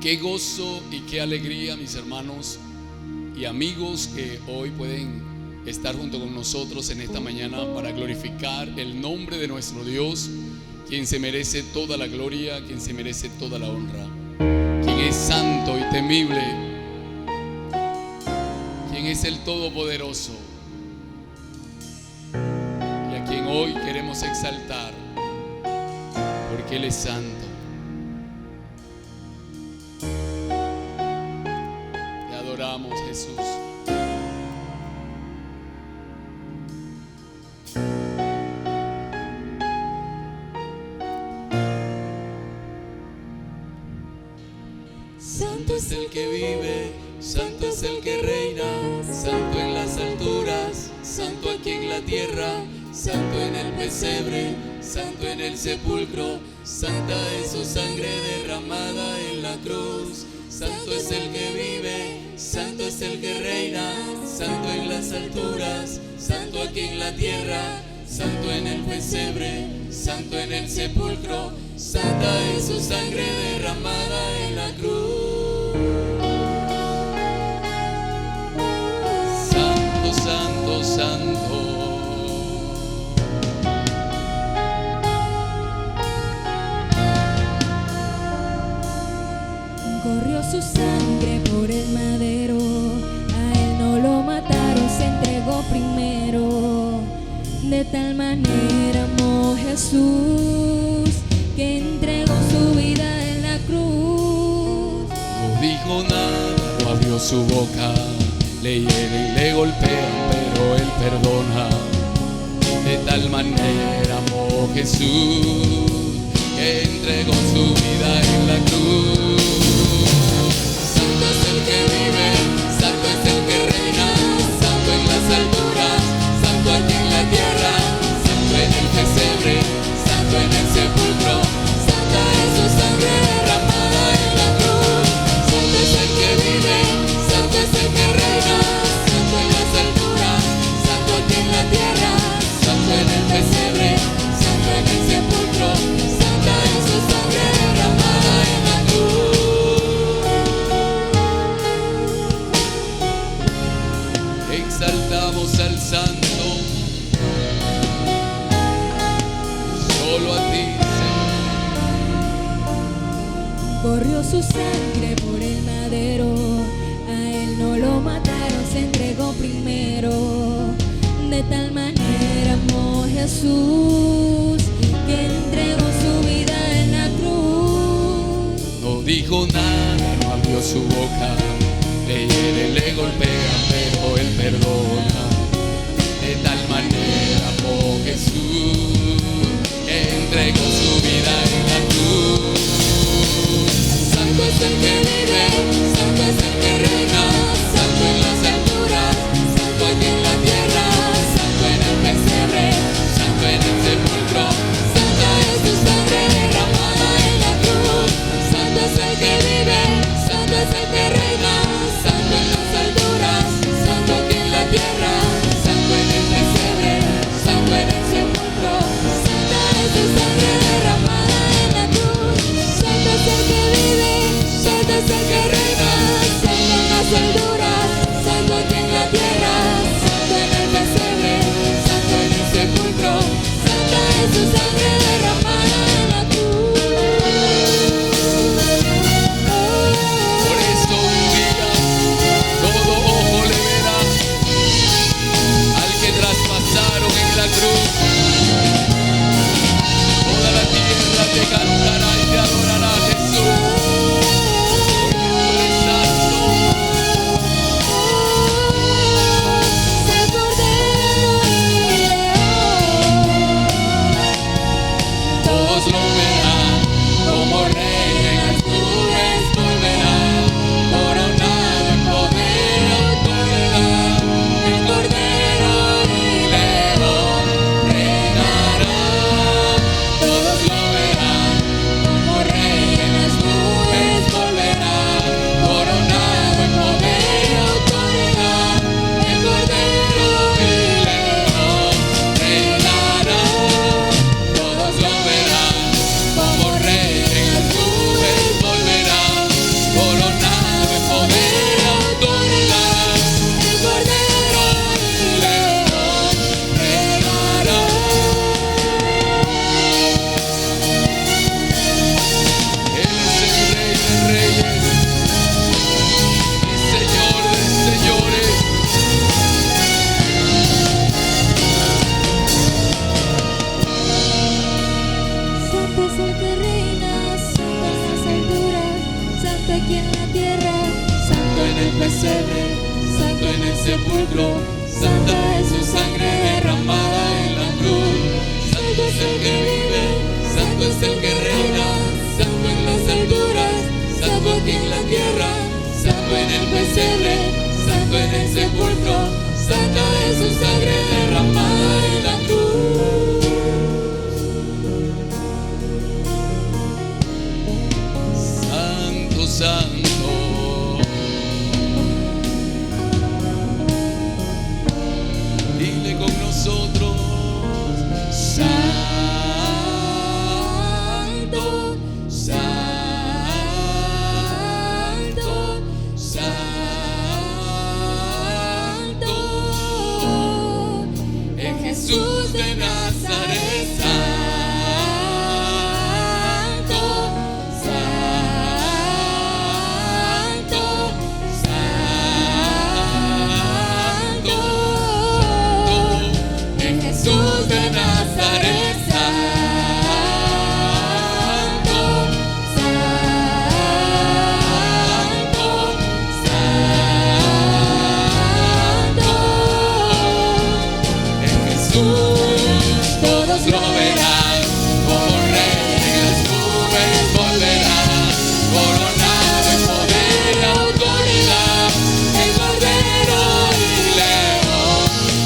Qué gozo y qué alegría, mis hermanos y amigos, que hoy pueden estar junto con nosotros en esta mañana para glorificar el nombre de nuestro Dios, quien se merece toda la gloria, quien se merece toda la honra, quien es santo y temible, quien es el Todopoderoso, y a quien hoy queremos exaltar porque Él es santo. Te adoramos, Jesús. Santo es el que vive, santo es el que reina, santo en las alturas, santo aquí en la tierra, santo en el pesebre, santo en el sepulcro, santa es su sangre derramada en la cruz. Santo es el que vive, santo es el que reina, santo en las alturas, santo aquí en la tierra, santo en el pesebre, santo en el sepulcro, santa es su sangre derramada en la cruz. Santo, santo, santo. Corrió su sangre por el madero, a él no lo mataron, se entregó primero. De tal manera amó Jesús, que entregó su vida en la cruz. No dijo nada, no abrió su boca, le hieren y le golpean, pero Él perdona. De tal manera amó Jesús, que entregó su vida en la cruz. Santo es el que vive, santo es el que reina, santo en las alturas, santo aquí en la tierra, santo en el pesebre, santo en el sepulcro, santa es su sangre derramada en la cruz. Santo es el que vive, santo es el que reina, santo en las alturas, santo aquí en la tierra, santo en el pesebre, santo en el sepulcro, santa es su sangre derramada en la cruz. Exaltamos al Santo, solo a ti, Señor. Corrió su sangre por el madero, a él no lo mataron, se entregó primero. De tal manera amó Jesús, que entregó su vida en la cruz. No dijo nada, no abrió su boca, le hieren, le golpean, pero Él perdona. De tal manera amó Jesús, que entregó su vida en la cruz. Santo es el que vive, santo es el que reina, santo en las alturas, santo aquí en la tierra, santo en el pesebre, santo en el sepulcro, santa es su sangre derramada en la cruz. Santo es el que vive, santo es el que reina, santo en las alturas, santo aquí en la tierra, santo en el pesebre, santo en el sepulcro, santa es su sangre derramada en la cruz. Santo es el que vive, santo aquí en la tierra, santo en el pesebre, santo en el sepulcro, santa es su sangre derramada en la cruz. Santo es el que vive, santo es el que reina, santo en las alturas, santo aquí en la tierra, santo en el pesebre, santo en el sepulcro, santa es su sangre derramada en la cruz. Santo, santo, dile con nosotros, Santo, santo, santo, es Jesús de Nazaret. Santo, santo, santo, es Jesús de Nazaret. Santo, santo, santo, es Jesús. Todos lo verán, como rey en las nubes volverá, coronado en poder y autoridad, el Cordero y León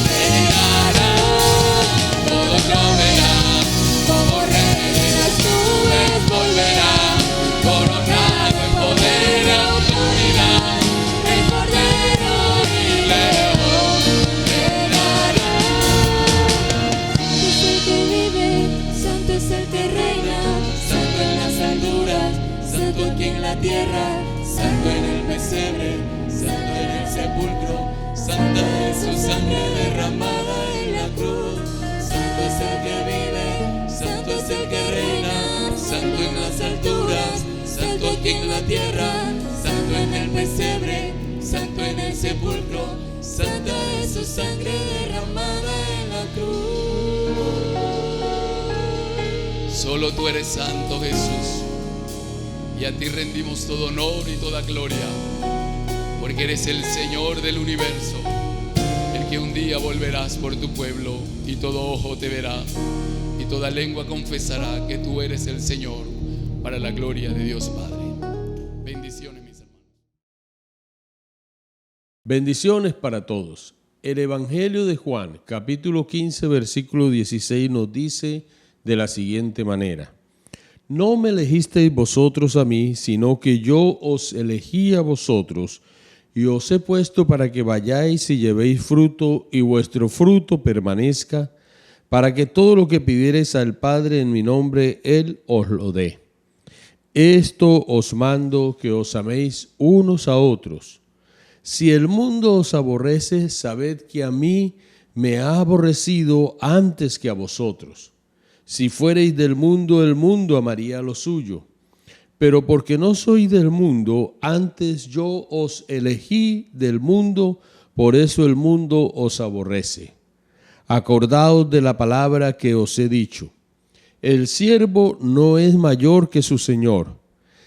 reinará. Todos lo verán, como rey en las nubes volverá, coronado en poder y autoridad, el Cordero y León reinará. Santo es el que vive, santo es el que reina, santo en las alturas, santo aquí en la tierra, santo en el pesebre, santo en el sepulcro, santa es su sangre derramada en la cruz. Santo es el que vive, santo es el que reina, santo en las alturas, santo aquí en la tierra, santo en el pesebre, santo en el sepulcro, santa es su sangre derramada en la cruz. solo tú eres santo, Jesús, y a ti rendimos todo honor y toda gloria, porque eres el Señor del universo, el que un día volverás por tu pueblo y todo ojo te verá y toda lengua confesará que tú eres el Señor, para la gloria de Dios Padre. Bendiciones, mis hermanos. Bendiciones para todos. El Evangelio de Juan, capítulo 15, versículo 16, nos dice de la siguiente manera: No me elegisteis vosotros a mí, sino que yo os elegí a vosotros, y os he puesto para que vayáis y llevéis fruto, y vuestro fruto permanezca, para que todo lo que pidiereis al Padre en mi nombre, Él os lo dé. Esto os mando, que os améis unos a otros. Si el mundo os aborrece, sabed que a mí me ha aborrecido antes que a vosotros. Si fuereis del mundo, el mundo amaría lo suyo. Pero porque no soy del mundo, antes yo os elegí del mundo, por eso el mundo os aborrece. Acordaos de la palabra que os he dicho. El siervo no es mayor que su Señor.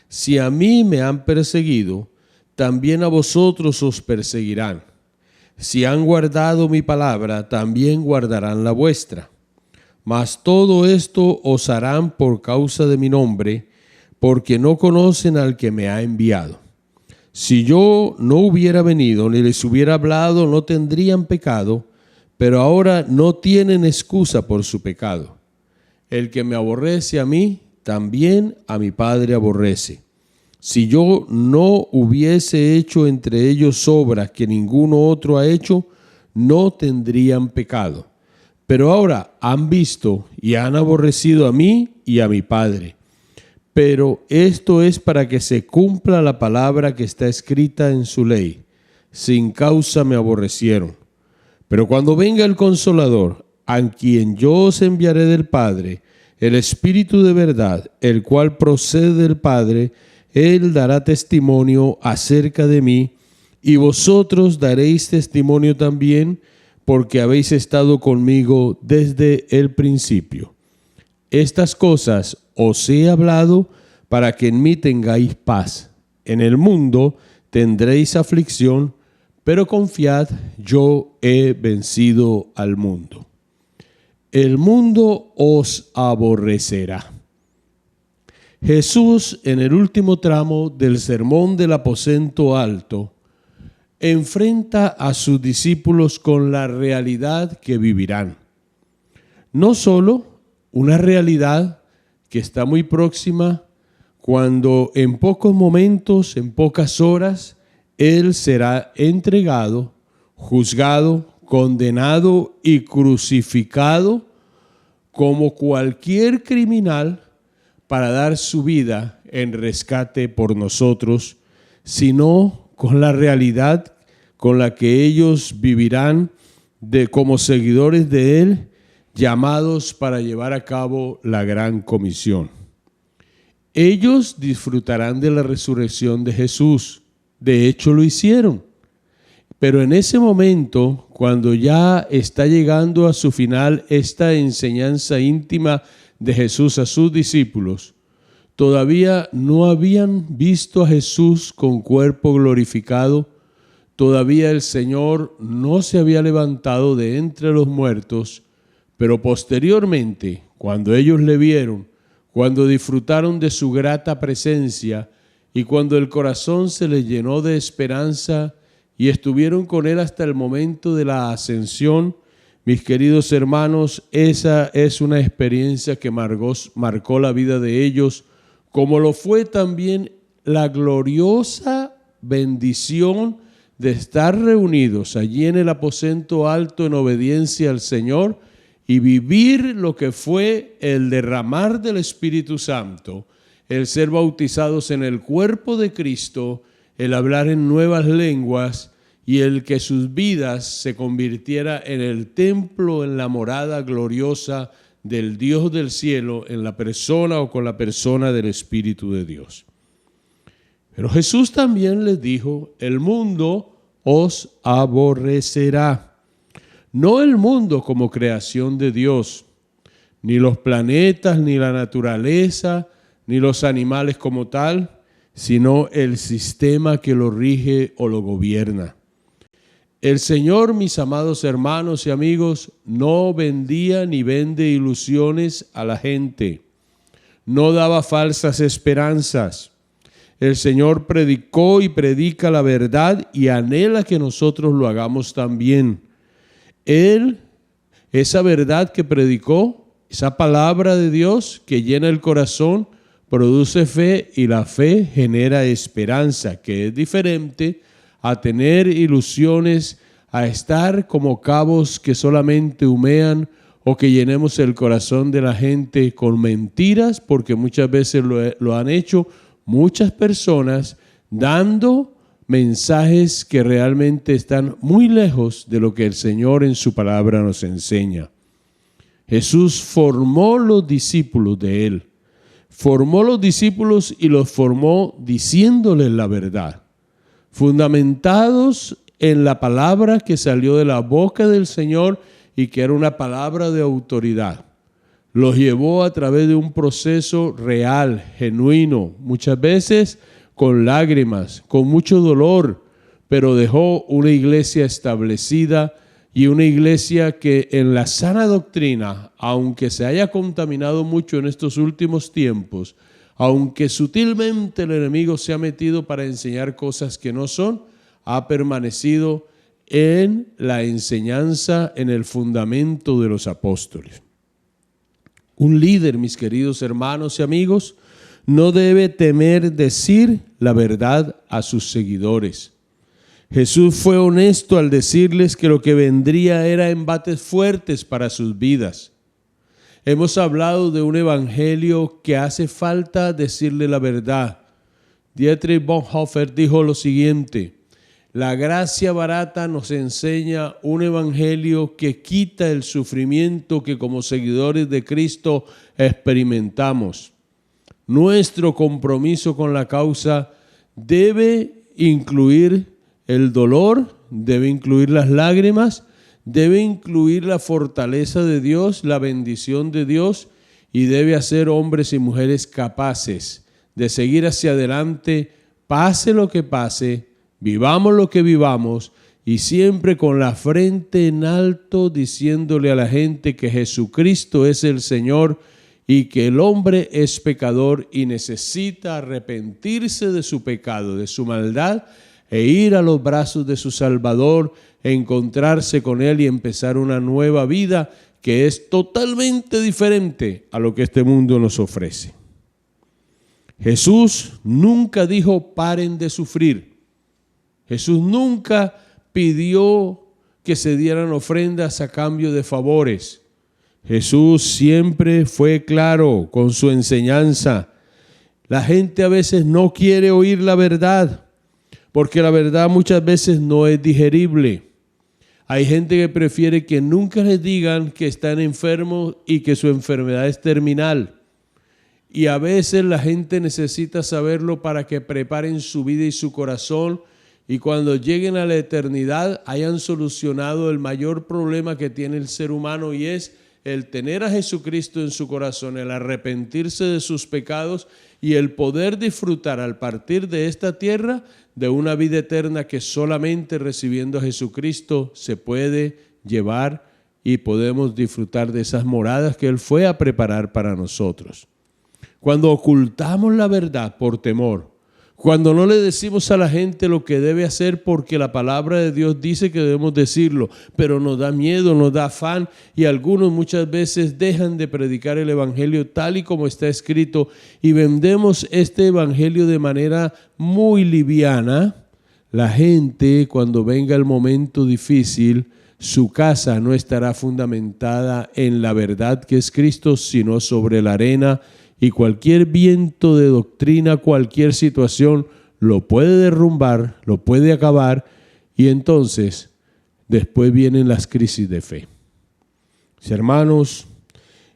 Si a mí me han perseguido, también a vosotros os perseguirán. Si han guardado mi palabra, también guardarán la vuestra. Mas todo esto os harán por causa de mi nombre, porque no conocen al que me ha enviado. Si yo no hubiera venido ni les hubiera hablado, no tendrían pecado, pero ahora no tienen excusa por su pecado. El que me aborrece a mí, también a mi Padre aborrece. Si yo no hubiese hecho entre ellos obras que ninguno otro ha hecho, no tendrían pecado. Pero ahora han visto y han aborrecido a mí y a mi Padre. Pero esto es para que se cumpla la palabra que está escrita en su ley. Sin causa me aborrecieron. Pero cuando venga el Consolador, a quien yo os enviaré del Padre, el Espíritu de verdad, el cual procede del Padre, Él dará testimonio acerca de mí, y vosotros daréis testimonio también, porque habéis estado conmigo desde el principio. Estas cosas os he hablado para que en mí tengáis paz. en el mundo tendréis aflicción, pero confiad, yo he vencido al mundo. El mundo os aborrecerá. Jesús, en el último tramo del sermón del aposento alto, enfrenta a sus discípulos con la realidad que vivirán. No solo una realidad que está muy próxima, cuando en pocos momentos, en pocas horas, Él será entregado, juzgado, condenado y crucificado como cualquier criminal para dar su vida en rescate por nosotros, sino con la realidad con la que ellos vivirán como seguidores de Él, llamados para llevar a cabo la gran comisión. Ellos disfrutarán de la resurrección de Jesús. De hecho, lo hicieron. Pero en ese momento, cuando ya está llegando a su final esta enseñanza íntima de Jesús a sus discípulos, todavía no habían visto a Jesús con cuerpo glorificado, todavía el Señor no se había levantado de entre los muertos, pero posteriormente, cuando ellos le vieron, cuando disfrutaron de su grata presencia y cuando el corazón se les llenó de esperanza y estuvieron con Él hasta el momento de la ascensión, mis queridos hermanos, esa es una experiencia que marcó la vida de ellos, como lo fue también la gloriosa bendición de estar reunidos allí en el aposento alto en obediencia al Señor y vivir lo que fue el derramar del Espíritu Santo, el ser bautizados en el cuerpo de Cristo, el hablar en nuevas lenguas y el que sus vidas se convirtiera en el templo, en la morada gloriosa del Dios del cielo, en la persona o con la persona del Espíritu de Dios. Pero Jesús también les dijo, el mundo os aborrecerá. No el mundo como creación de Dios, ni los planetas, ni la naturaleza, ni los animales como tal, sino el sistema que lo rige o lo gobierna. El Señor, mis amados hermanos y amigos, no vendía ni vende ilusiones a la gente. No daba falsas esperanzas. El Señor predicó y predica la verdad y anhela que nosotros lo hagamos también. Él, esa verdad que predicó, esa palabra de Dios que llena el corazón, produce fe y la fe genera esperanza, que es diferente a tener ilusiones, a estar como cabos que solamente humean o que llenemos el corazón de la gente con mentiras, porque muchas veces lo han hecho muchas personas dando mensajes que realmente están muy lejos de lo que el Señor en su palabra nos enseña. Jesús formó los discípulos de Él. Formó los discípulos y los formó diciéndoles la verdad, fundamentados en la palabra que salió de la boca del Señor y que era una palabra de autoridad. Los llevó a través de un proceso real, genuino, muchas veces con lágrimas, con mucho dolor, pero dejó una iglesia establecida y una iglesia que en la sana doctrina, aunque se haya contaminado mucho en estos últimos tiempos, aunque sutilmente el enemigo se ha metido para enseñar cosas que no son, ha permanecido en la enseñanza, en el fundamento de los apóstoles. Un líder, mis queridos hermanos y amigos, no debe temer decir la verdad a sus seguidores. Jesús fue honesto al decirles que lo que vendría era embates fuertes para sus vidas. Hemos hablado de un evangelio que hace falta decirle la verdad. Dietrich Bonhoeffer dijo lo siguiente: la gracia barata nos enseña un evangelio que quita el sufrimiento que como seguidores de Cristo experimentamos. Nuestro compromiso con la causa debe incluir el dolor, debe incluir las lágrimas, debe incluir la fortaleza de Dios, la bendición de Dios, y debe hacer hombres y mujeres capaces de seguir hacia adelante pase lo que pase, vivamos lo que vivamos, y siempre con la frente en alto diciéndole a la gente que Jesucristo es el Señor y que el hombre es pecador y necesita arrepentirse de su pecado, de su maldad, e ir a los brazos de su Salvador, encontrarse con Él y empezar una nueva vida que es totalmente diferente a lo que este mundo nos ofrece. Jesús nunca dijo paren de sufrir. Jesús nunca pidió que se dieran ofrendas a cambio de favores. Jesús siempre fue claro con su enseñanza. La gente a veces no quiere oír la verdad, porque la verdad muchas veces no es digerible. Hay gente que prefiere que nunca les digan que están enfermos y que su enfermedad es terminal. Y a veces la gente necesita saberlo para que preparen su vida y su corazón, y cuando lleguen a la eternidad hayan solucionado el mayor problema que tiene el ser humano, y es el tener a Jesucristo en su corazón, el arrepentirse de sus pecados y el poder disfrutar al partir de esta tierra de una vida eterna que solamente recibiendo a Jesucristo se puede llevar, y podemos disfrutar de esas moradas que Él fue a preparar para nosotros. Cuando ocultamos la verdad por temor, cuando no le decimos a la gente lo que debe hacer porque la palabra de Dios dice que debemos decirlo, pero nos da miedo, nos da afán, y algunos muchas veces dejan de predicar el evangelio tal y como está escrito, y vendemos este evangelio de manera muy liviana, la gente, cuando venga el momento difícil, su casa no estará fundamentada en la verdad que es Cristo, sino sobre la arena. Y cualquier viento de doctrina, cualquier situación lo puede derrumbar, lo puede acabar, y entonces después vienen las crisis de fe. Mis hermanos,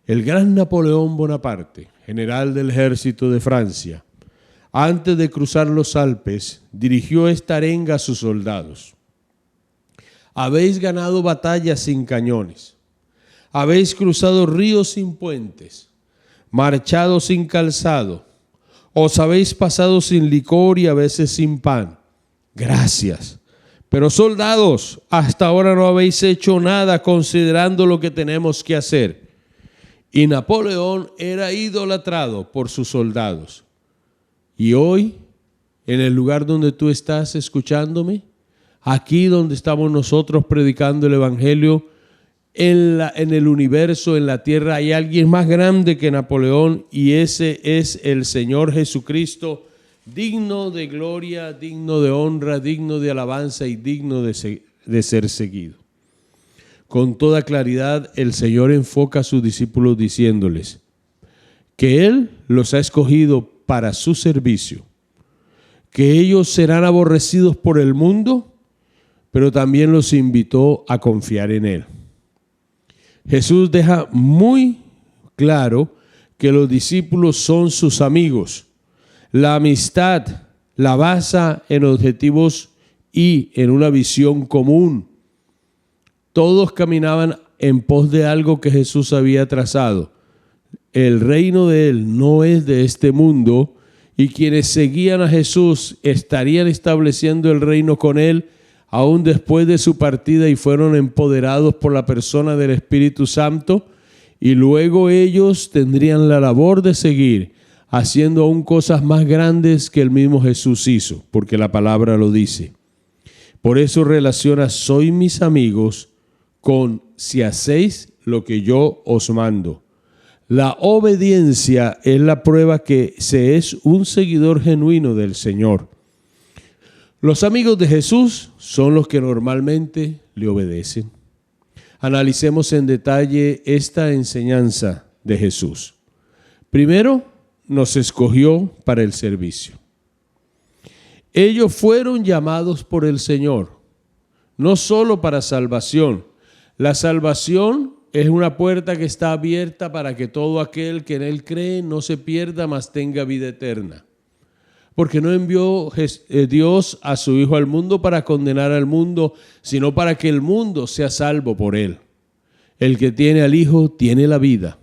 el gran Napoleón Bonaparte, general del ejército de Francia, antes de cruzar los Alpes, dirigió esta arenga a sus soldados: habéis ganado batallas sin cañones, habéis cruzado ríos sin puentes, marchado sin calzado, os habéis pasado sin licor y a veces sin pan. Gracias. Pero soldados, hasta ahora no habéis hecho nada considerando lo que tenemos que hacer. Y Napoleón era idolatrado por sus soldados. Y hoy, en el lugar donde tú estás escuchándome, aquí donde estamos nosotros predicando el evangelio, en el universo, en la tierra, hay alguien más grande que Napoleón, y ese es el Señor Jesucristo, digno de gloria, digno de honra, digno de alabanza y digno de ser seguido. Con toda claridad, el Señor enfoca a sus discípulos diciéndoles que Él los ha escogido para su servicio, que ellos serán aborrecidos por el mundo, pero también los invitó a confiar en Él. Jesús deja muy claro que los discípulos son sus amigos. La amistad la basa en objetivos y en una visión común. Todos caminaban en pos de algo que Jesús había trazado. El reino de Él no es de este mundo, y quienes seguían a Jesús estarían estableciendo el reino con Él aún después de su partida, y fueron empoderados por la persona del Espíritu Santo, y luego ellos tendrían la labor de seguir haciendo aún cosas más grandes que el mismo Jesús hizo, porque la palabra lo dice. Por eso relaciona soy mis amigos con si hacéis lo que yo os mando. La obediencia es la prueba que se es un seguidor genuino del Señor. Los amigos de Jesús son los que normalmente le obedecen. Analicemos en detalle esta enseñanza de Jesús. Primero, nos escogió para el servicio. Ellos fueron llamados por el Señor, no solo para salvación. La salvación es una puerta que está abierta para que todo aquel que en Él cree no se pierda, mas tenga vida eterna. Porque no envió Dios a su Hijo al mundo para condenar al mundo, sino para que el mundo sea salvo por Él. El que tiene al Hijo tiene la vida.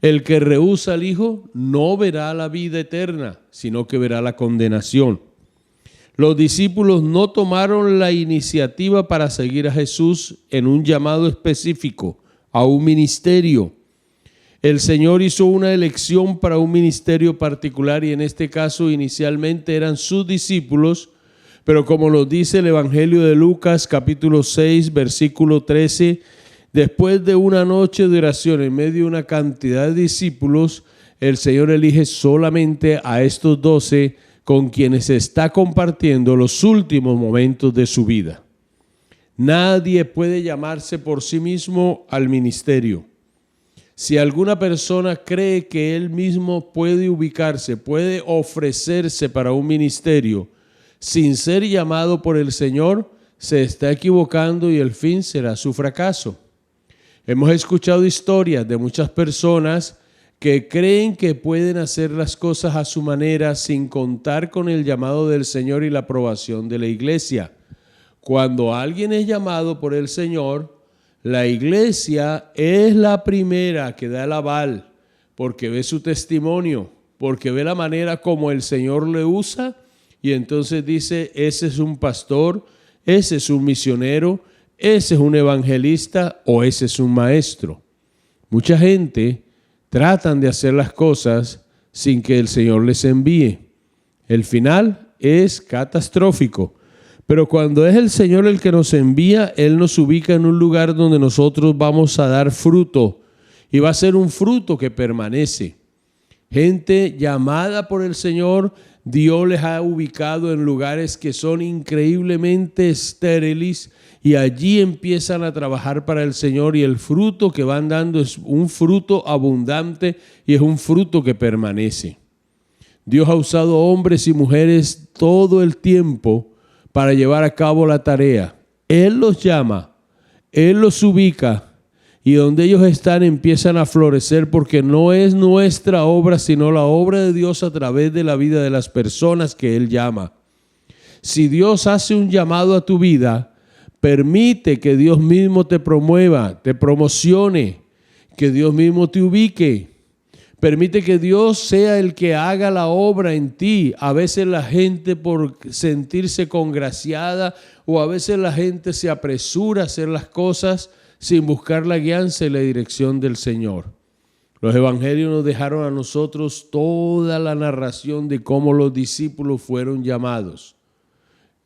El que rehúsa al Hijo no verá la vida eterna, sino que verá la condenación. Los discípulos no tomaron la iniciativa para seguir a Jesús en un llamado específico, a un ministerio. El Señor hizo una elección para un ministerio particular y en este caso inicialmente eran sus discípulos, pero como lo dice el Evangelio de Lucas capítulo 6 versículo 13, después de una noche de oración en medio de una cantidad de discípulos, el Señor elige solamente a estos 12 con quienes está compartiendo los últimos momentos de su vida. Nadie puede llamarse por sí mismo al ministerio. Si alguna persona cree que él mismo puede ubicarse, puede ofrecerse para un ministerio sin ser llamado por el Señor, se está equivocando y el fin será su fracaso. Hemos escuchado historias de muchas personas que creen que pueden hacer las cosas a su manera sin contar con el llamado del Señor y la aprobación de la iglesia. Cuando alguien es llamado por el Señor, la iglesia es la primera que da el aval, porque ve su testimonio, porque ve la manera como el Señor le usa y entonces dice, ese es un pastor, ese es un misionero, ese es un evangelista o ese es un maestro. Mucha gente tratan de hacer las cosas sin que el Señor les envíe. El final es catastrófico. Pero cuando es el Señor el que nos envía, Él nos ubica en un lugar donde nosotros vamos a dar fruto. Y va a ser un fruto que permanece. Gente llamada por el Señor, Dios les ha ubicado en lugares que son increíblemente estériles y allí empiezan a trabajar para el Señor y el fruto que van dando es un fruto abundante y es un fruto que permanece. Dios ha usado hombres y mujeres todo el tiempo para llevar a cabo la tarea. Él los llama, Él los ubica y donde ellos están empiezan a florecer porque no es nuestra obra, sino la obra de Dios a través de la vida de las personas que Él llama. Si Dios hace un llamado a tu vida, permite que Dios mismo te promueva, te promocione, que Dios mismo te ubique. Permite que Dios sea el que haga la obra en ti. A veces la gente por sentirse congraciada o a veces la gente se apresura a hacer las cosas sin buscar la guianza y la dirección del Señor. Los evangelios nos dejaron a nosotros toda la narración de cómo los discípulos fueron llamados.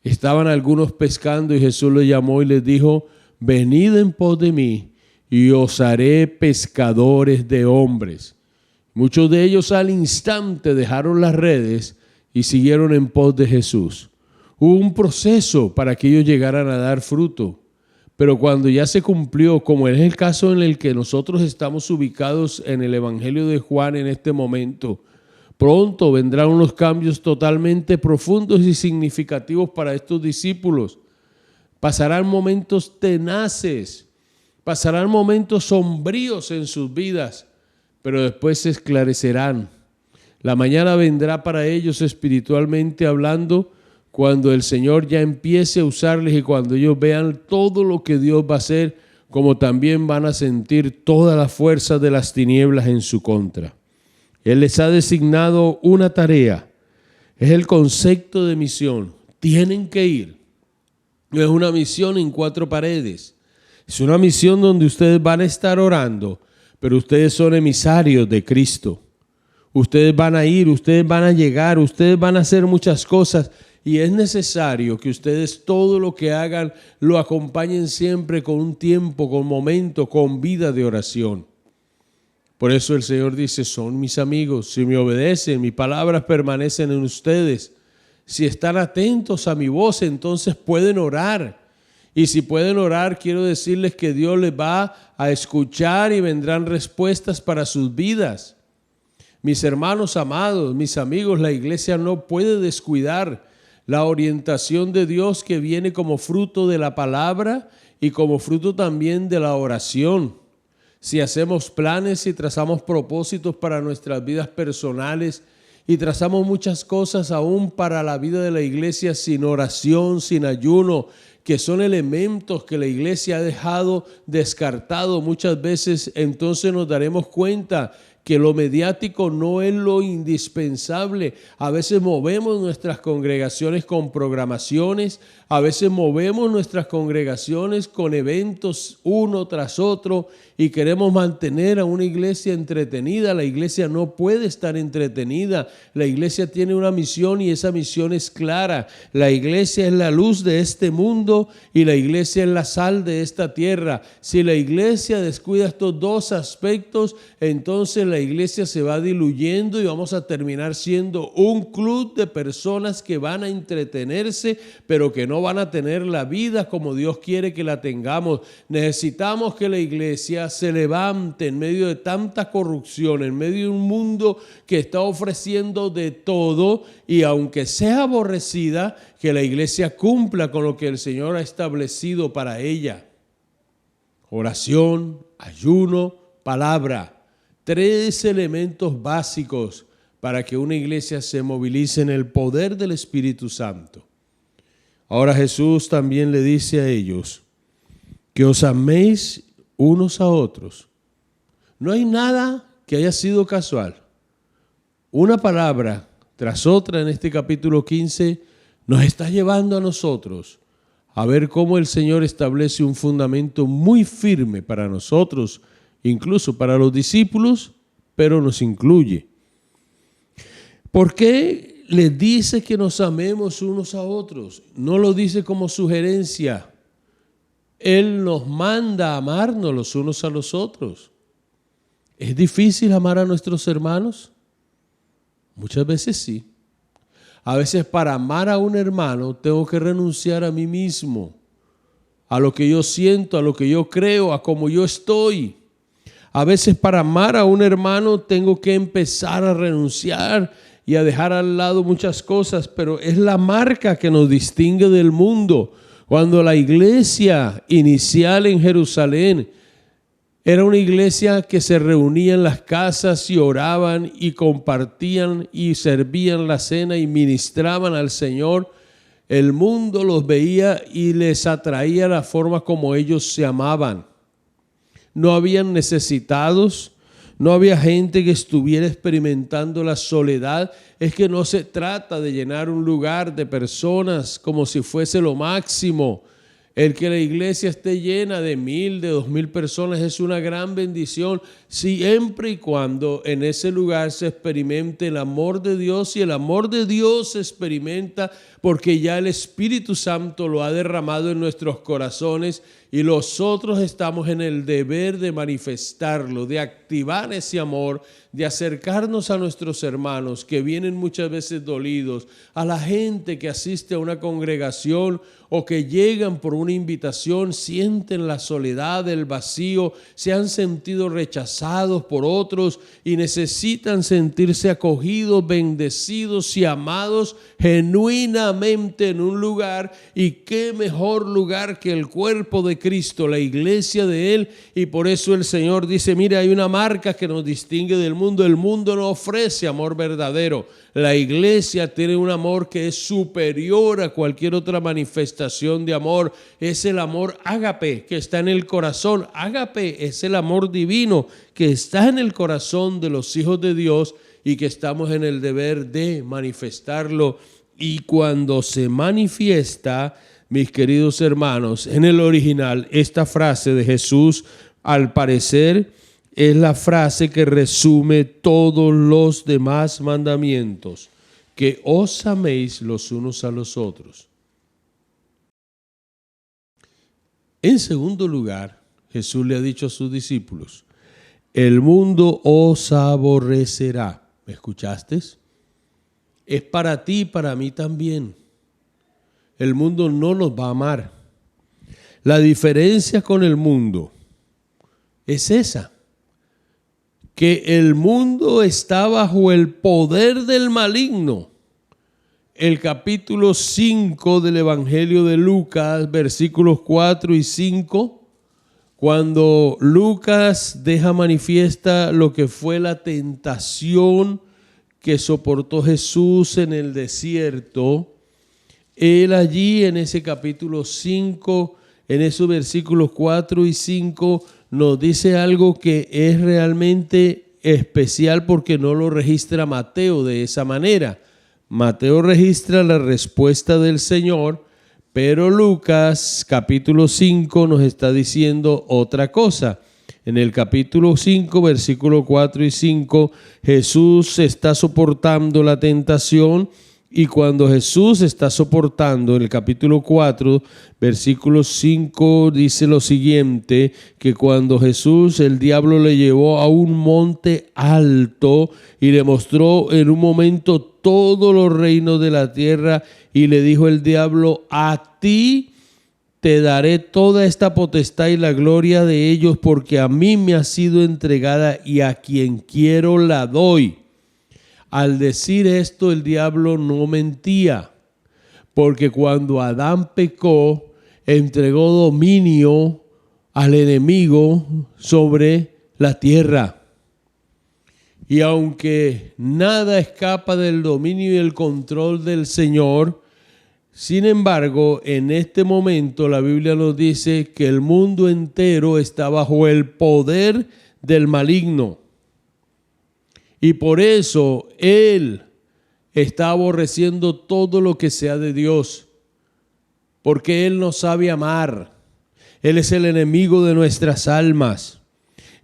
Estaban algunos pescando y Jesús los llamó y les dijo, venid en pos de mí y os haré pescadores de hombres. Muchos de ellos al instante dejaron las redes y siguieron en pos de Jesús. Hubo un proceso para que ellos llegaran a dar fruto, pero cuando ya se cumplió, como es el caso en el que nosotros estamos ubicados en el Evangelio de Juan en este momento, pronto vendrán unos cambios totalmente profundos y significativos para estos discípulos. Pasarán momentos tenaces, pasarán momentos sombríos en sus vidas, pero después se esclarecerán. La mañana vendrá para ellos espiritualmente hablando cuando el Señor ya empiece a usarles y cuando ellos vean todo lo que Dios va a hacer, como también van a sentir toda la fuerza de las tinieblas en su contra. Él les ha designado una tarea. Es el concepto de misión. Tienen que ir. No es una misión en 4 paredes. Es una misión donde ustedes van a estar orando, pero ustedes son emisarios de Cristo. Ustedes van a ir, ustedes van a llegar, ustedes van a hacer muchas cosas y es necesario que ustedes todo lo que hagan lo acompañen siempre con un tiempo, con momento, con vida de oración. Por eso el Señor dice, son mis amigos, si me obedecen, mis palabras permanecen en ustedes. Si están atentos a mi voz, entonces pueden orar. Y si pueden orar, quiero decirles que Dios les va a escuchar y vendrán respuestas para sus vidas. Mis hermanos amados, mis amigos, la iglesia no puede descuidar la orientación de Dios que viene como fruto de la palabra y como fruto también de la oración. Si hacemos planes y trazamos propósitos para nuestras vidas personales y trazamos muchas cosas aún para la vida de la iglesia sin oración, sin ayuno, que son elementos que la iglesia ha dejado descartado muchas veces, entonces nos daremos cuenta que lo mediático no es lo indispensable. A veces movemos nuestras congregaciones con programaciones, a veces movemos nuestras congregaciones con eventos uno tras otro y queremos mantener a una iglesia entretenida. La iglesia no puede estar entretenida. La iglesia tiene una misión y esa misión es clara. La iglesia es la luz de este mundo y la iglesia es la sal de esta tierra. Si la iglesia descuida estos dos aspectos, entonces la iglesia se va diluyendo y vamos a terminar siendo un club de personas que van a entretenerse, pero que no van a tener la vida como Dios quiere que la tengamos. Necesitamos que la iglesia se levante en medio de tanta corrupción, en medio de un mundo que está ofreciendo de todo, y aunque sea aborrecida, que la iglesia cumpla con lo que el Señor ha establecido para ella. Oración, ayuno, palabra. 3 elementos básicos para que una iglesia se movilice en el poder del Espíritu Santo. Ahora Jesús también le dice a ellos que os améis unos a otros. No hay nada que haya sido casual. Una palabra tras otra en este capítulo 15 nos está llevando a nosotros a ver cómo el Señor establece un fundamento muy firme para nosotros, incluso para los discípulos, pero nos incluye. ¿Por qué les dice que nos amemos unos a otros? No lo dice como sugerencia. Él nos manda a amarnos los unos a los otros. ¿Es difícil amar a nuestros hermanos? Muchas veces sí. A veces para amar a un hermano tengo que renunciar a mí mismo, a lo que yo siento, a lo que yo creo, a cómo yo estoy. A veces para amar a un hermano tengo que empezar a renunciar y a dejar al lado muchas cosas, pero es la marca que nos distingue del mundo. Cuando la iglesia inicial en Jerusalén era una iglesia que se reunía en las casas y oraban y compartían y servían la cena y ministraban al Señor, el mundo los veía y les atraía la forma como ellos se amaban. No habían necesitados, no había gente que estuviera experimentando la soledad. Es que no se trata de llenar un lugar de personas como si fuese lo máximo. El que la iglesia esté llena de 1,000, de 2,000 personas es una gran bendición, siempre y cuando en ese lugar se experimente el amor de Dios, y el amor de Dios se experimenta porque ya el Espíritu Santo lo ha derramado en nuestros corazones y nosotros estamos en el deber de manifestarlo, de activar ese amor, de acercarnos a nuestros hermanos que vienen muchas veces dolidos, a la gente que asiste a una congregación o que llegan por una invitación, sienten la soledad, el vacío, se han sentido rechazados por otros y necesitan sentirse acogidos, bendecidos y amados genuinamente en un lugar. Y qué mejor lugar que el cuerpo de Cristo, la iglesia de Él. Y por eso el Señor dice, mira, hay una marca que nos distingue del mundo. El mundo no ofrece amor verdadero. La iglesia tiene un amor que es superior a cualquier otra manifestación de amor. Es el amor ágape que está en el corazón. Ágape es el amor divino que está en el corazón de los hijos de Dios y que estamos en el deber de manifestarlo. Y cuando se manifiesta, mis queridos hermanos, en el original, esta frase de Jesús, al parecer, es la frase que resume todos los demás mandamientos, que os améis los unos a los otros. En segundo lugar, Jesús le ha dicho a sus discípulos, el mundo os aborrecerá. ¿Me escuchaste? Es para ti y para mí también. El mundo no nos va a amar. La diferencia con el mundo es esa, que el mundo está bajo el poder del maligno. El capítulo 5 del Evangelio de Lucas, versículos 4 y 5, cuando Lucas deja manifiesta lo que fue la tentación que soportó Jesús en el desierto, él allí en ese capítulo 5, en esos versículos 4 y 5, nos dice algo que es realmente especial porque no lo registra Mateo de esa manera. Mateo registra la respuesta del Señor, pero Lucas capítulo 5 nos está diciendo otra cosa. En el capítulo 5, versículos 4 y 5, Jesús está soportando la tentación. Y cuando Jesús está soportando, en el capítulo 4, versículo 5, dice lo siguiente, que cuando Jesús, el diablo le llevó a un monte alto y le mostró en un momento todos los reinos de la tierra y le dijo el diablo, a ti te daré toda esta potestad y la gloria de ellos porque a mí me ha sido entregada y a quien quiero la doy. Al decir esto, el diablo no mentía, porque cuando Adán pecó, entregó dominio al enemigo sobre la tierra. Y aunque nada escapa del dominio y el control del Señor, sin embargo, en este momento la Biblia nos dice que el mundo entero está bajo el poder del maligno. Y por eso Él está aborreciendo todo lo que sea de Dios, porque Él no sabe amar. Él es el enemigo de nuestras almas.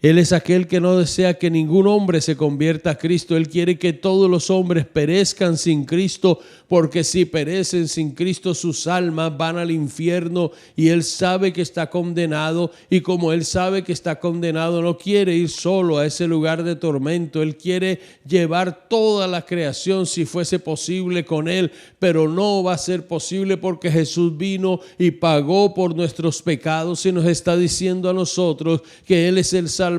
Él es aquel que no desea que ningún hombre se convierta a Cristo. Él quiere que todos los hombres perezcan sin Cristo, porque si perecen sin Cristo, sus almas van al infierno y Él sabe que está condenado. Y como Él sabe que está condenado, no quiere ir solo a ese lugar de tormento. Él quiere llevar toda la creación si fuese posible con Él, pero no va a ser posible porque Jesús vino y pagó por nuestros pecados y nos está diciendo a nosotros que Él es el Salvador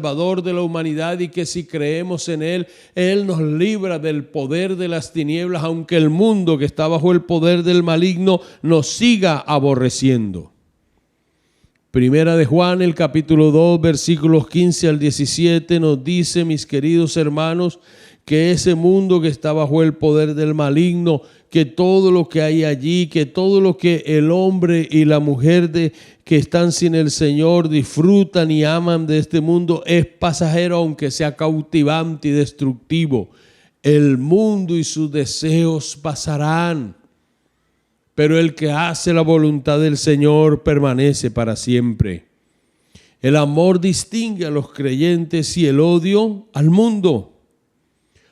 de la humanidad y que si creemos en Él, Él nos libra del poder de las tinieblas, aunque el mundo que está bajo el poder del maligno nos siga aborreciendo. Primera de Juan, el capítulo 2, versículos 15 al 17 nos dice, mis queridos hermanos, que ese mundo que está bajo el poder del maligno, que todo lo que hay allí, que todo lo que el hombre y la mujer que están sin el Señor disfrutan y aman de este mundo es pasajero, aunque sea cautivante y destructivo. El mundo y sus deseos pasarán, pero el que hace la voluntad del Señor permanece para siempre. El amor distingue a los creyentes y el odio al mundo.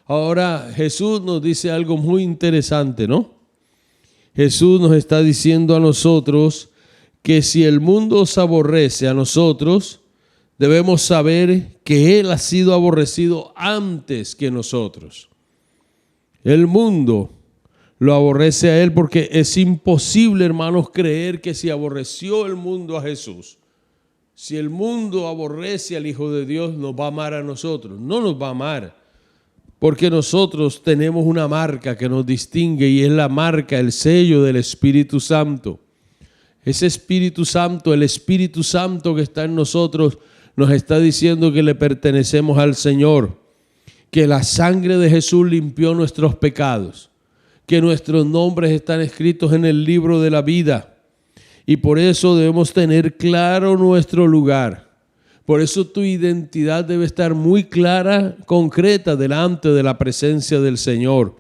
Ahora Jesús nos dice algo muy interesante, ¿no? Jesús nos está diciendo a nosotros que si el mundo os aborrece a nosotros, debemos saber que Él ha sido aborrecido antes que nosotros. El mundo lo aborrece a Él porque es imposible, hermanos, creer que si aborreció el mundo a Jesús, si el mundo aborrece al Hijo de Dios, nos va a amar a nosotros. No nos va a amar. Porque nosotros tenemos una marca que nos distingue y es la marca, el sello del Espíritu Santo. Ese Espíritu Santo, el Espíritu Santo que está en nosotros, nos está diciendo que le pertenecemos al Señor, que la sangre de Jesús limpió nuestros pecados, que nuestros nombres están escritos en el libro de la vida y por eso debemos tener claro nuestro lugar. Por eso tu identidad debe estar muy clara, concreta, delante de la presencia del Señor.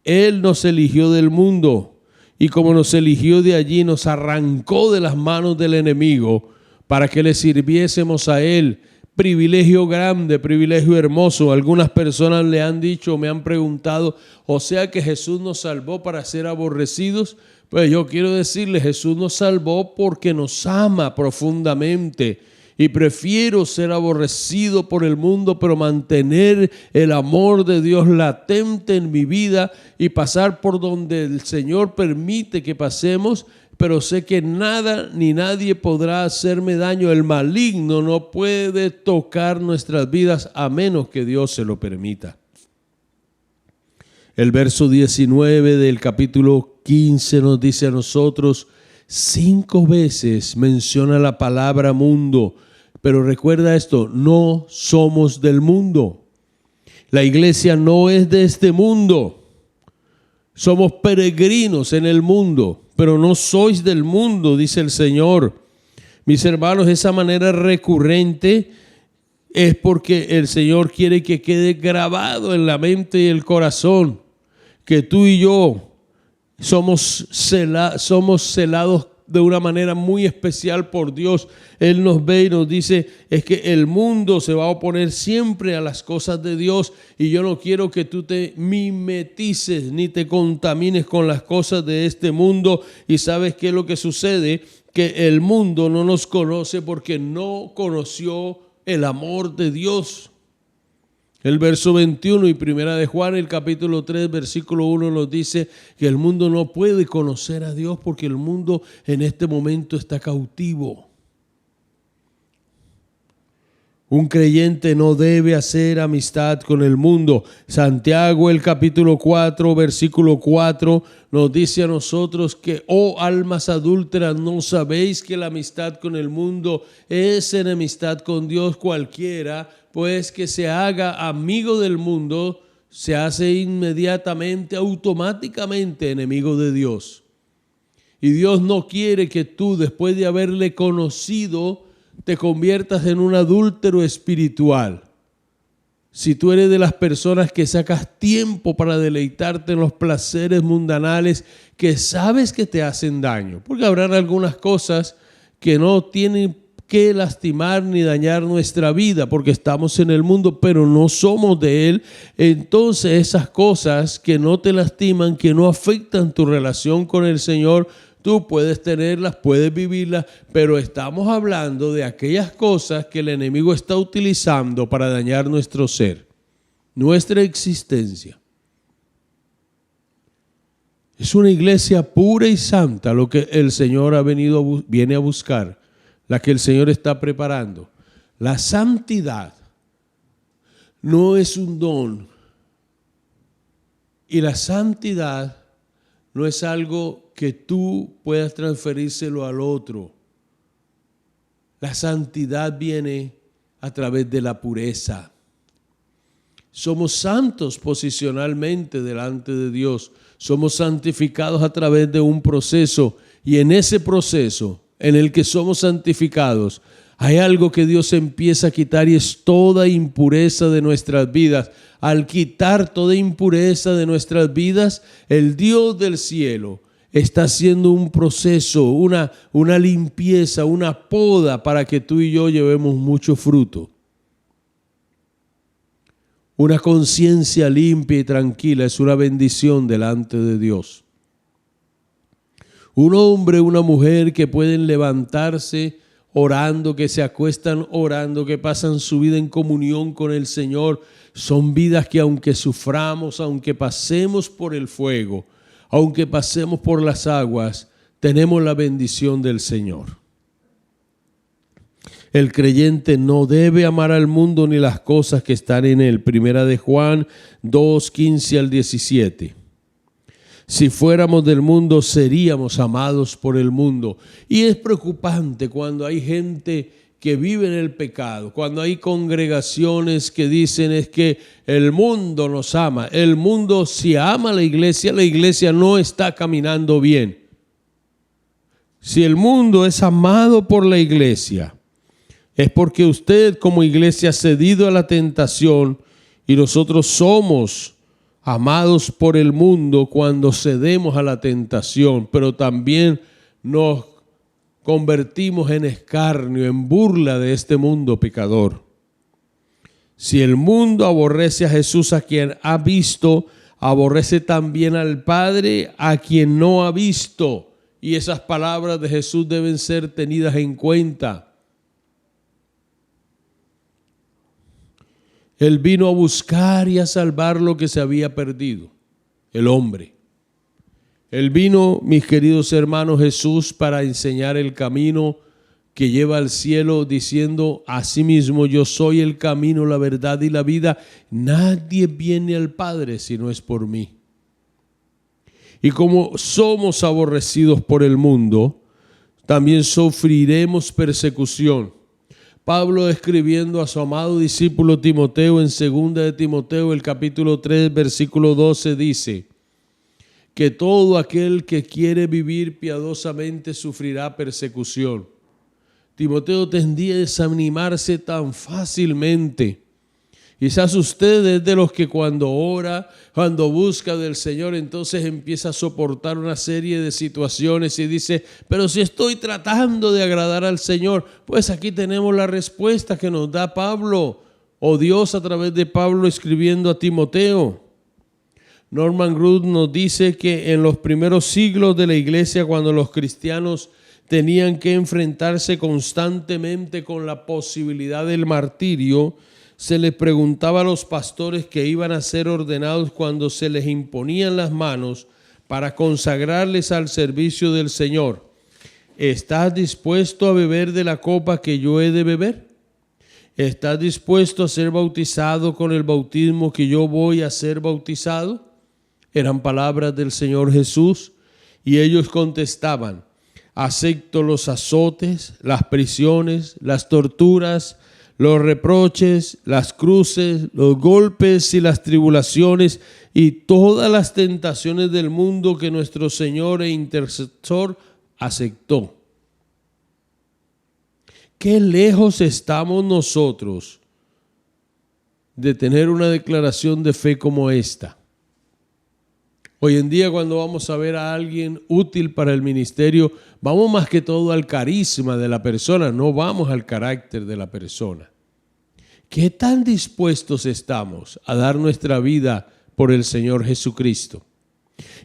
Él nos eligió del mundo y como nos eligió de allí, nos arrancó de las manos del enemigo para que le sirviésemos a Él. Privilegio grande, privilegio hermoso. Algunas personas le han dicho, me han preguntado, o sea que Jesús nos salvó para ser aborrecidos. Pues yo quiero decirle, Jesús nos salvó porque nos ama profundamente. Y prefiero ser aborrecido por el mundo, pero mantener el amor de Dios latente en mi vida y pasar por donde el Señor permite que pasemos, pero sé que nada ni nadie podrá hacerme daño. El maligno no puede tocar nuestras vidas a menos que Dios se lo permita. El verso 19 del capítulo 15 nos dice a nosotros, 5 veces menciona la palabra mundo, pero recuerda esto, no somos del mundo. La iglesia no es de este mundo. Somos peregrinos en el mundo, pero no sois del mundo, dice el Señor. Mis hermanos, esa manera recurrente es porque el Señor quiere que quede grabado en la mente y el corazón que tú y yo somos celados de una manera muy especial por Dios. Él nos ve y nos dice, es que el mundo se va a oponer siempre a las cosas de Dios y yo no quiero que tú te mimetices ni te contamines con las cosas de este mundo. Y ¿sabes qué es lo que sucede? Que el mundo no nos conoce porque no conoció el amor de Dios. El verso 21 y primera de Juan, el capítulo 3, versículo 1 nos dice que el mundo no puede conocer a Dios porque el mundo en este momento está cautivo. Un creyente no debe hacer amistad con el mundo. Santiago, el capítulo 4, versículo 4, nos dice a nosotros que, oh almas adúlteras, ¿no sabéis que la amistad con el mundo es enemistad con Dios? Cualquiera, pues, que se haga amigo del mundo, se hace inmediatamente, automáticamente enemigo de Dios. Y Dios no quiere que tú, después de haberle conocido, te conviertas en un adúltero espiritual. Si tú eres de las personas que sacas tiempo para deleitarte en los placeres mundanales que sabes que te hacen daño, porque habrán algunas cosas que no tienen que lastimar ni dañar nuestra vida, porque estamos en el mundo, pero no somos de él. Entonces esas cosas que no te lastiman, que no afectan tu relación con el Señor, tú puedes tenerlas, puedes vivirlas, pero estamos hablando de aquellas cosas que el enemigo está utilizando para dañar nuestro ser, nuestra existencia. Es una iglesia pura y santa lo que el Señor viene a buscar, la que el Señor está preparando. La santidad no es un don y la santidad no es algo que tú puedas transferírselo al otro. La santidad viene a través de la pureza. Somos santos posicionalmente delante de Dios. Somos santificados a través de un proceso. Y en ese proceso en el que somos santificados, hay algo que Dios empieza a quitar y es toda impureza de nuestras vidas. Al quitar toda impureza de nuestras vidas, el Dios del cielo está haciendo un proceso, una limpieza, una poda para que tú y yo llevemos mucho fruto. Una conciencia limpia y tranquila es una bendición delante de Dios. Un hombre, una mujer que pueden levantarse orando, que se acuestan orando, que pasan su vida en comunión con el Señor, son vidas que aunque suframos, aunque pasemos por el fuego, aunque pasemos por las aguas, tenemos la bendición del Señor. El creyente no debe amar al mundo ni las cosas que están en él. Primera de Juan 2, 15 al 17. Si fuéramos del mundo, seríamos amados por el mundo. Y es preocupante cuando hay gente que vive en el pecado, cuando hay congregaciones que dicen es que el mundo nos ama. El mundo, si ama a la iglesia no está caminando bien. Si el mundo es amado por la iglesia, es porque usted como iglesia ha cedido a la tentación y nosotros somos amados por el mundo cuando cedemos a la tentación, pero también nos convertimos en escarnio, en burla de este mundo pecador. Si el mundo aborrece a Jesús a quien ha visto, aborrece también al Padre a quien no ha visto. Y esas palabras de Jesús deben ser tenidas en cuenta. Él vino a buscar y a salvar lo que se había perdido, el hombre. Él vino, mis queridos hermanos, Jesús, para enseñar el camino que lleva al cielo, diciendo asimismo, yo soy el camino, la verdad y la vida. Nadie viene al Padre si no es por mí. Y como somos aborrecidos por el mundo, también sufriremos persecución. Pablo, escribiendo a su amado discípulo Timoteo en 2 de Timoteo, el capítulo 3, versículo 12, dice que todo aquel que quiere vivir piadosamente sufrirá persecución. Timoteo tendía a desanimarse tan fácilmente. Quizás usted es de los que cuando ora, cuando busca del Señor, entonces empieza a soportar una serie de situaciones y dice, pero si estoy tratando de agradar al Señor, pues aquí tenemos la respuesta que nos da Pablo, o Dios a través de Pablo escribiendo a Timoteo. Norman Groot nos dice que en los primeros siglos de la iglesia, cuando los cristianos tenían que enfrentarse constantemente con la posibilidad del martirio, se les preguntaba a los pastores que iban a ser ordenados cuando se les imponían las manos para consagrarles al servicio del Señor: ¿estás dispuesto a beber de la copa que yo he de beber? ¿Estás dispuesto a ser bautizado con el bautismo que yo voy a ser bautizado? Eran palabras del Señor Jesús, y ellos contestaban: acepto los azotes, las prisiones, las torturas, los reproches, las cruces, los golpes y las tribulaciones y todas las tentaciones del mundo que nuestro Señor e intercesor aceptó. ¿Qué lejos estamos nosotros de tener una declaración de fe como esta? Hoy en día, cuando vamos a ver a alguien útil para el ministerio, vamos más que todo al carisma de la persona, no vamos al carácter de la persona. ¿Qué tan dispuestos estamos a dar nuestra vida por el Señor Jesucristo?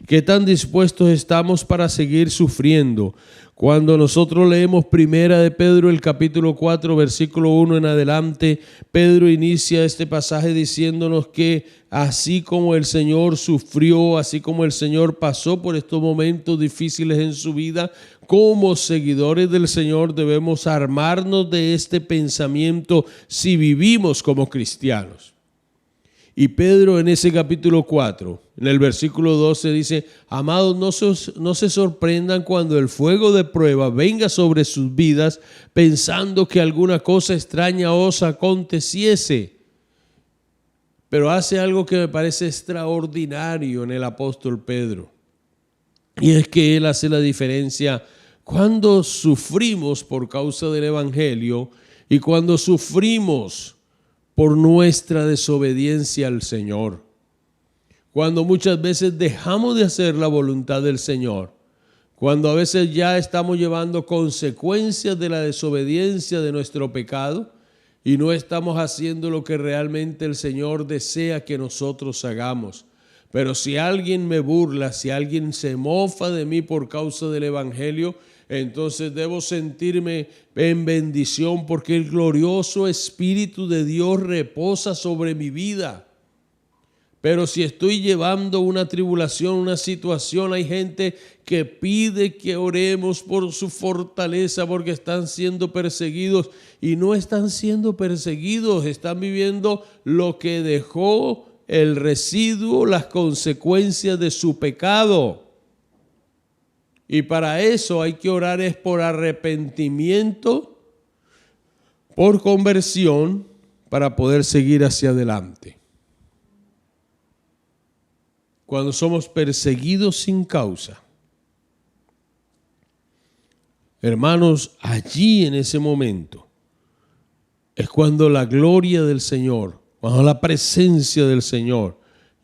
¿Qué tan dispuestos estamos para seguir sufriendo? Cuando nosotros leemos Primera de Pedro, el capítulo 4, versículo 1 en adelante, Pedro inicia este pasaje diciéndonos que así como el Señor sufrió, así como el Señor pasó por estos momentos difíciles en su vida, como seguidores del Señor debemos armarnos de este pensamiento si vivimos como cristianos. Y Pedro en ese capítulo 4, en el versículo 12 dice: amados, no se sorprendan cuando el fuego de prueba venga sobre sus vidas, pensando que alguna cosa extraña os aconteciese. Pero hace algo que me parece extraordinario en el apóstol Pedro, y es que él hace la diferencia cuando sufrimos por causa del evangelio y cuando sufrimos por nuestra desobediencia al Señor. Cuando muchas veces dejamos de hacer la voluntad del Señor, cuando a veces ya estamos llevando consecuencias de la desobediencia de nuestro pecado y no estamos haciendo lo que realmente el Señor desea que nosotros hagamos. Pero si alguien me burla, si alguien se mofa de mí por causa del evangelio, entonces debo sentirme en bendición porque el glorioso Espíritu de Dios reposa sobre mi vida. Pero si estoy llevando una tribulación, una situación, hay gente que pide que oremos por su fortaleza porque están siendo perseguidos y no están siendo perseguidos, están viviendo lo que dejó el residuo, las consecuencias de su pecado. Y para eso hay que orar es por arrepentimiento, por conversión, para poder seguir hacia adelante. Cuando somos perseguidos sin causa, hermanos, allí en ese momento es cuando la gloria del Señor, cuando la presencia del Señor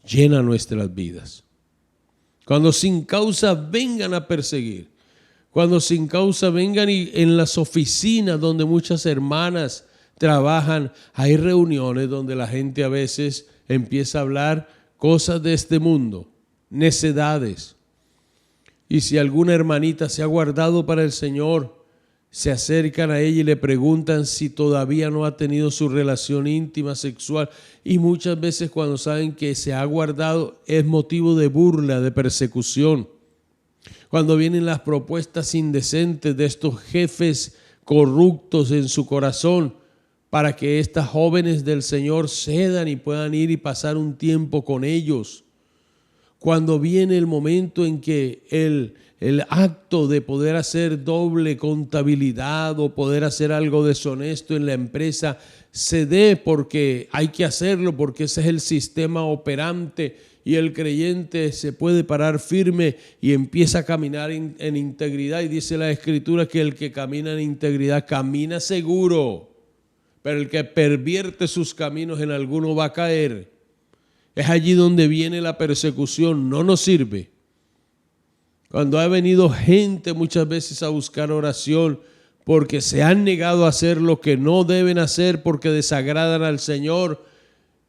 llena nuestras vidas. Cuando sin causa vengan a perseguir, cuando sin causa vengan y en las oficinas donde muchas hermanas trabajan, hay reuniones donde la gente a veces empieza a hablar cosas de este mundo, necedades. Y si alguna hermanita se ha guardado para el Señor, se acercan a ella y le preguntan si todavía no ha tenido su relación íntima sexual. Y muchas veces cuando saben que se ha guardado es motivo de burla, de persecución. Cuando vienen las propuestas indecentes de estos jefes corruptos en su corazón para que estas jóvenes del Señor cedan y puedan ir y pasar un tiempo con ellos. cuando viene el momento en que el acto de poder hacer doble contabilidad o poder hacer algo deshonesto en la empresa se dé porque hay que hacerlo, porque ese es el sistema operante y el creyente se puede parar firme y empieza a caminar en integridad. Y dice la Escritura que el que camina en integridad camina seguro, pero el que pervierte sus caminos en alguno va a caer. Es allí donde viene la persecución, no nos sirve. Cuando ha venido gente muchas veces a buscar oración porque se han negado a hacer lo que no deben hacer porque desagradan al Señor,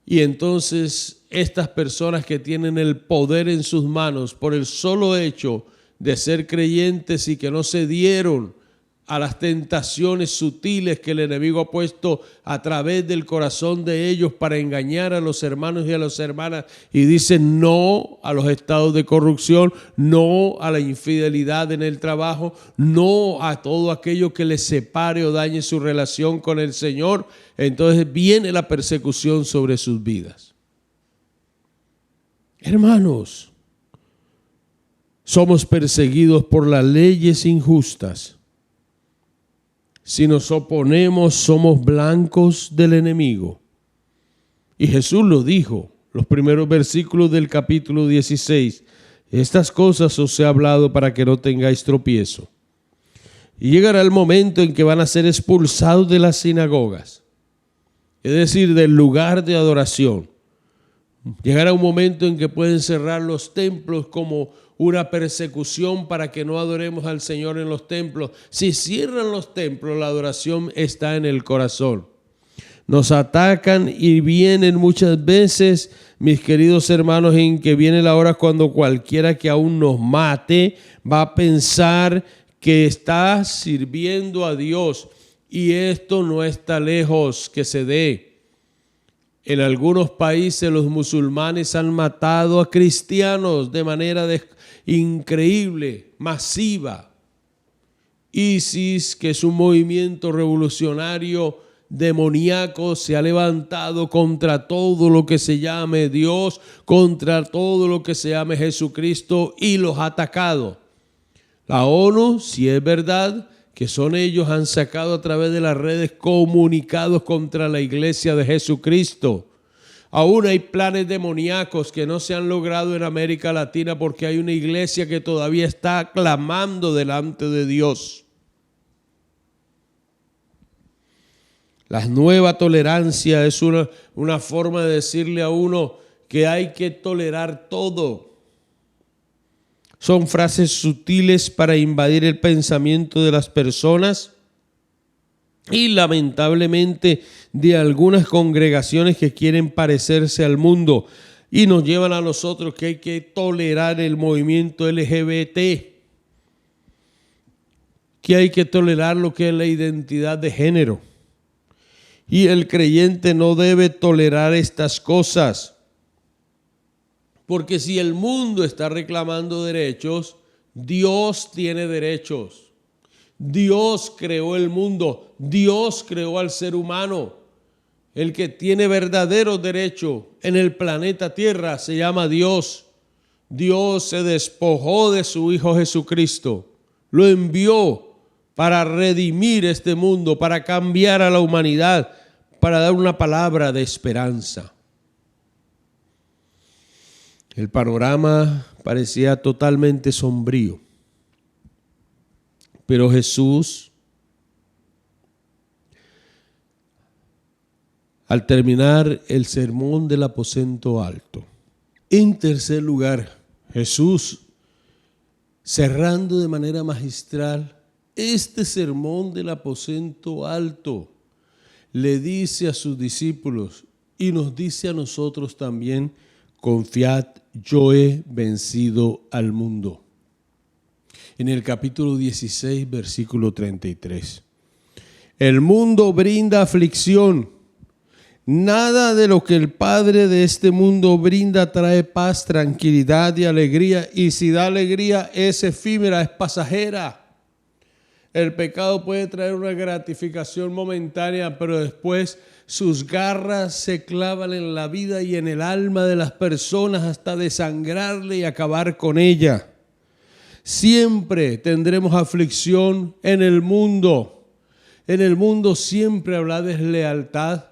y entonces estas personas que tienen el poder en sus manos por el solo hecho de ser creyentes y que no se dieron a las tentaciones sutiles que el enemigo ha puesto a través del corazón de ellos para engañar a los hermanos y a las hermanas, y dicen no a los estados de corrupción, no a la infidelidad en el trabajo, no a todo aquello que les separe o dañe su relación con el Señor. Entonces viene la persecución sobre sus vidas. Hermanos, somos perseguidos por las leyes injustas. Si nos oponemos, somos blancos del enemigo. Y Jesús lo dijo, los primeros versículos del capítulo 16. Estas cosas os he hablado para que no tengáis tropiezo. Y llegará el momento en que van a ser expulsados de las sinagogas, es decir, del lugar de adoración. Llegará un momento en que pueden cerrar los templos como una persecución para que no adoremos al Señor en los templos. Si cierran los templos, la adoración está en el corazón. Nos atacan y vienen muchas veces, mis queridos hermanos, en que viene la hora cuando cualquiera que aún nos mate va a pensar que está sirviendo a Dios, y esto no está lejos que se dé. En algunos países los musulmanes han matado a cristianos de manera increíble, masiva. ISIS, que es un movimiento revolucionario demoníaco, se ha levantado contra todo lo que se llame Dios, contra todo lo que se llame Jesucristo, y los ha atacado. La ONU, si es verdad que son ellos, han sacado a través de las redes comunicados contra la iglesia de Jesucristo. Aún hay planes demoníacos que no se han logrado en América Latina porque hay una iglesia que todavía está clamando delante de Dios. La nueva tolerancia es una forma de decirle a uno que hay que tolerar todo. Son frases sutiles para invadir el pensamiento de las personas y lamentablemente de algunas congregaciones que quieren parecerse al mundo y nos llevan a nosotros que hay que tolerar el movimiento LGBT, que hay que tolerar lo que es la identidad de género. Y el creyente no debe tolerar estas cosas. Porque si el mundo está reclamando derechos, Dios tiene derechos. Dios creó el mundo, Dios creó al ser humano. El que tiene verdadero derecho en el planeta Tierra se llama Dios. Dios se despojó de su Hijo Jesucristo, lo envió para redimir este mundo, para cambiar a la humanidad, para dar una palabra de esperanza. El panorama parecía totalmente sombrío, pero Jesús, al terminar el sermón del aposento alto, en tercer lugar, Jesús, cerrando de manera magistral este sermón del aposento alto, le dice a sus discípulos y nos dice a nosotros también: confiad, yo he vencido al mundo. En el capítulo 16, versículo 33. El mundo brinda aflicción. Nada de lo que el Padre de este mundo brinda trae paz, tranquilidad y alegría. Y si da alegría, es efímera, es pasajera. El pecado puede traer una gratificación momentánea, pero después sus garras se clavan en la vida y en el alma de las personas hasta desangrarle y acabar con ella. Siempre tendremos aflicción en el mundo. En el mundo siempre habrá deslealtad.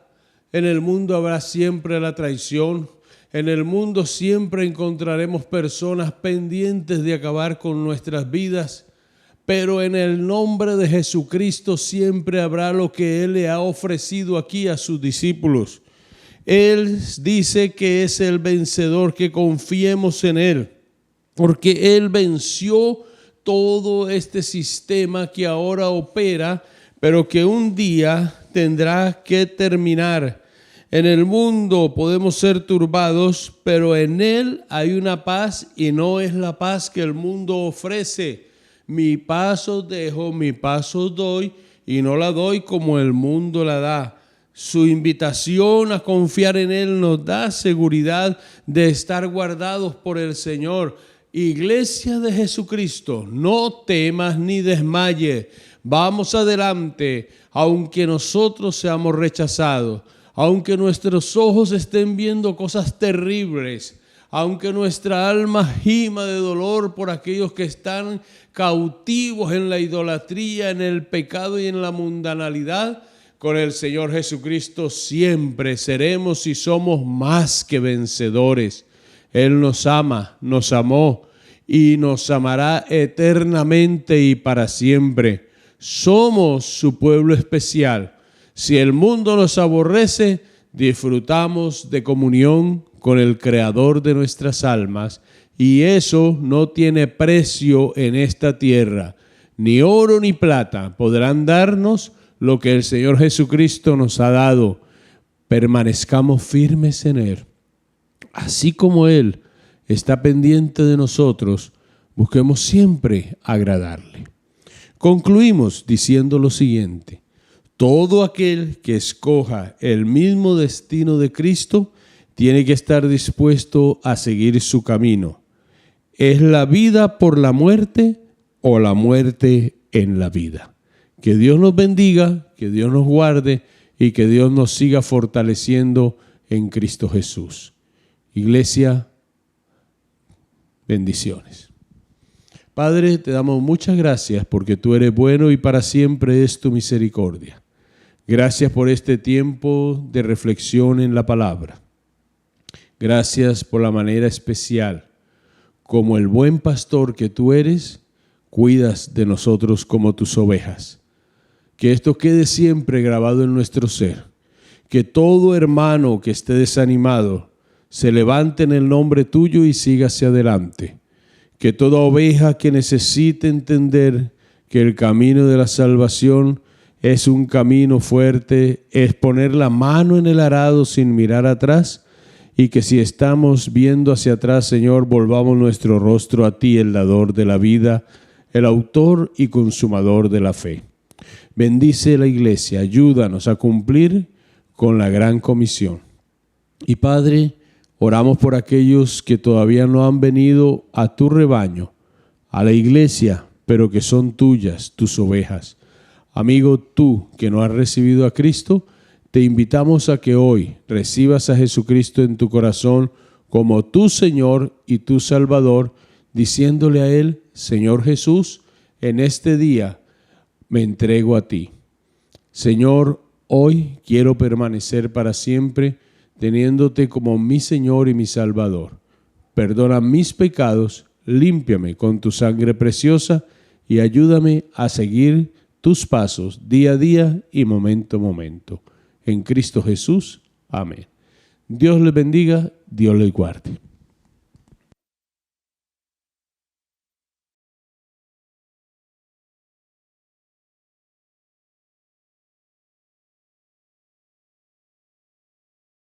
En el mundo habrá siempre la traición. En el mundo siempre encontraremos personas pendientes de acabar con nuestras vidas. Pero en el nombre de Jesucristo siempre habrá lo que Él le ha ofrecido aquí a sus discípulos. Él dice que es el vencedor, que confiemos en Él, porque Él venció todo este sistema que ahora opera, pero que un día tendrá que terminar. En el mundo podemos ser turbados, pero en Él hay una paz y no es la paz que el mundo ofrece. Mi paz os dejo, mi paz os doy, y no la doy como el mundo la da. Su invitación a confiar en Él nos da seguridad de estar guardados por el Señor. Iglesia de Jesucristo, no temas ni desmayes. Vamos adelante, aunque nosotros seamos rechazados, aunque nuestros ojos estén viendo cosas terribles, aunque nuestra alma gima de dolor por aquellos que están cautivos en la idolatría, en el pecado y en la mundanalidad, con el Señor Jesucristo siempre seremos y somos más que vencedores. Él nos ama, nos amó y nos amará eternamente y para siempre. Somos su pueblo especial. Si el mundo nos aborrece, disfrutamos de comunión con el Creador de nuestras almas, y eso no tiene precio en esta tierra. Ni oro ni plata podrán darnos lo que el Señor Jesucristo nos ha dado. Permanezcamos firmes en Él. Así como Él está pendiente de nosotros, busquemos siempre agradarle. Concluimos diciendo lo siguiente: todo aquel que escoja el mismo destino de Cristo tiene que estar dispuesto a seguir su camino. ¿Es la vida por la muerte o la muerte en la vida? Que Dios nos bendiga, que Dios nos guarde y que Dios nos siga fortaleciendo en Cristo Jesús. Iglesia, bendiciones. Padre, te damos muchas gracias porque tú eres bueno y para siempre es tu misericordia. Gracias por este tiempo de reflexión en la palabra. Gracias por la manera especial, como el buen pastor que tú eres, cuidas de nosotros como tus ovejas. Que esto quede siempre grabado en nuestro ser. Que todo hermano que esté desanimado se levante en el nombre tuyo y siga hacia adelante. Que toda oveja que necesite entender que el camino de la salvación es un camino fuerte, es poner la mano en el arado sin mirar atrás, y que si estamos viendo hacia atrás, Señor, volvamos nuestro rostro a ti, el dador de la vida, el autor y consumador de la fe. Bendice la iglesia, ayúdanos a cumplir con la gran comisión. Y Padre, oramos por aquellos que todavía no han venido a tu rebaño, a la iglesia, pero que son tuyas, tus ovejas. Amigo, tú que no has recibido a Cristo, te invitamos a que hoy recibas a Jesucristo en tu corazón como tu Señor y tu Salvador, diciéndole a Él: Señor Jesús, en este día me entrego a ti. Señor, hoy quiero permanecer para siempre teniéndote como mi Señor y mi Salvador. Perdona mis pecados, límpiame con tu sangre preciosa y ayúdame a seguir tus pasos día a día y momento a momento. En Cristo Jesús. Amén. Dios les bendiga, Dios les guarde.